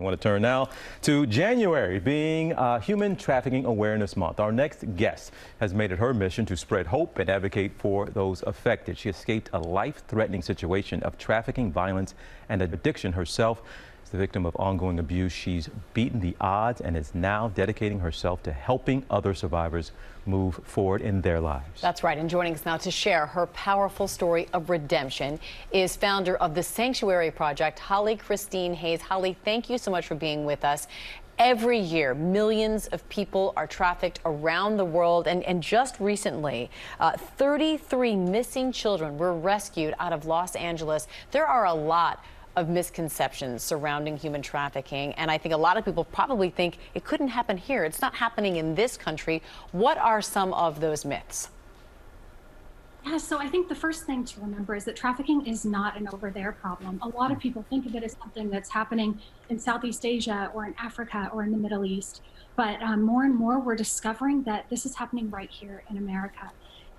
I want to turn now to January being Human Trafficking Awareness Month. Our next guest has made it her mission to spread hope and advocate for those affected. She escaped a life-threatening situation of trafficking, violence, and addiction herself. As the victim of ongoing abuse, she's beaten the odds and is now dedicating herself to helping other survivors move forward in their lives. That's right. And joining us now to share her powerful story of redemption is founder of the Sanctuary Project, Holly Christine Hayes. Holly, thank you so much for being with us. Every year, millions of people are trafficked around the world, and just recently, 33 missing children were rescued out of Los Angeles. There are a lot of misconceptions surrounding human trafficking, and I think a lot of people probably think it couldn't happen here. It's not happening in this country. What are some of those myths? Yeah, so I think the first thing to remember is that trafficking is not an over there problem. A lot of people think of it as something that's happening in Southeast Asia or in Africa or in the Middle East. But more and more we're discovering that this is happening right here in America.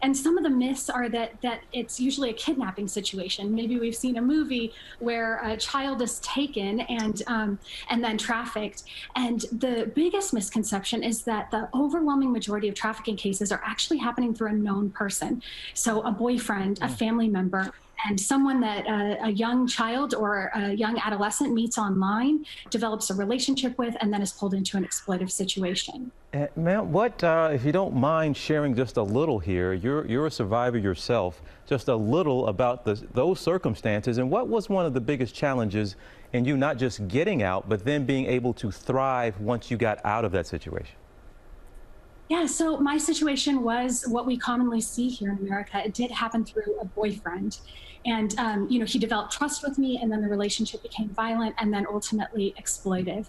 And some of the myths are that it's usually a kidnapping situation. Maybe we've seen a movie where a child is taken and then trafficked. And the biggest misconception is that the overwhelming majority of trafficking cases are actually happening through a known person. So a boyfriend, a family member, and someone that a young child or a young adolescent meets online, develops a relationship with, and then is pulled into an exploitive situation. Ma'am, what, if you don't mind sharing just a little here, you're a survivor yourself, just a little about those circumstances, and what was one of the biggest challenges in you not just getting out, but then being able to thrive once you got out of that situation? Yeah, so my situation was what we commonly see here in America. It did happen through a boyfriend. And, he developed trust with me, and then the relationship became violent and then ultimately exploitive.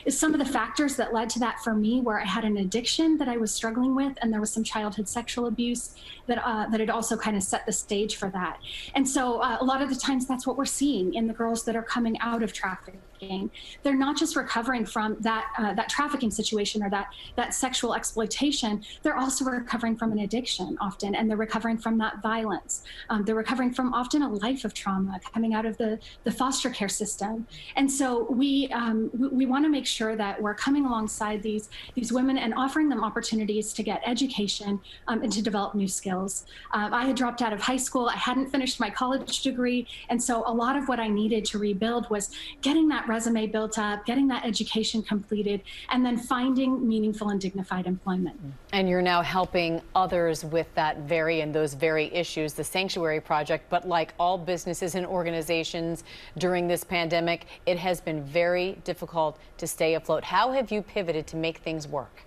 Some of the factors that led to that for me were I had an addiction that I was struggling with, and there was some childhood sexual abuse that had also kind of set the stage for that. And so a lot of the times that's what we're seeing in the girls that are coming out of trafficking. They're not just recovering from that trafficking situation or that sexual exploitation, they're also recovering from an addiction often, and they're recovering from that violence. They're recovering from often a life of trauma coming out of the foster care system. And so we want to make sure that we're coming alongside these women and offering them opportunities to get education and to develop new skills. I had dropped out of high school. I hadn't finished my college degree. And so a lot of what I needed to rebuild was getting that resume built up, getting that education completed, and then finding meaningful and dignified employment. And you're now helping others with those very issues, the Sanctuary Project. But like all businesses and organizations during this pandemic, it has been very difficult to stay afloat. How have you pivoted to make things work?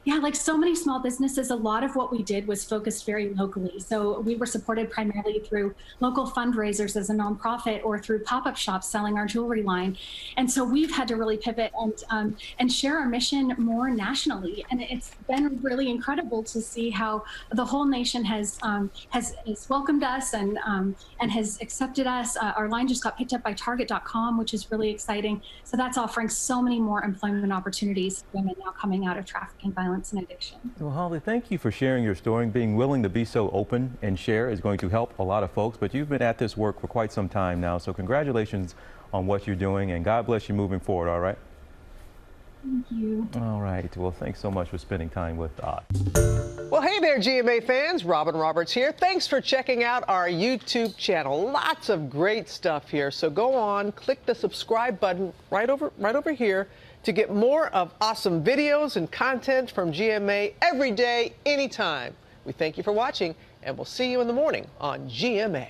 Yeah, like so many small businesses, a lot of what we did was focused very locally. So we were supported primarily through local fundraisers as a nonprofit or through pop-up shops selling our jewelry line. And so we've had to really pivot and share our mission more nationally. And it's been really incredible to see how the whole nation has welcomed us and has accepted us. Our line just got picked up by Target.com, which is really exciting. So that's offering so many more employment opportunities for women now coming out of trafficking, violence, and addiction. Well, Holly, thank you for sharing your story. Being willing to be so open and share is going to help a lot of folks, but you've been at this work for quite some time now, so congratulations on what you're doing, and God bless you moving forward, all right? Thank you. All right. Well, thanks so much for spending time with us. Well, hey there, GMA fans. Robin Roberts here. Thanks for checking out our YouTube channel. Lots of great stuff here. So go on, click the subscribe button right over here to get more of awesome videos and content from GMA every day, anytime. We thank you for watching, and we'll see you in the morning on GMA.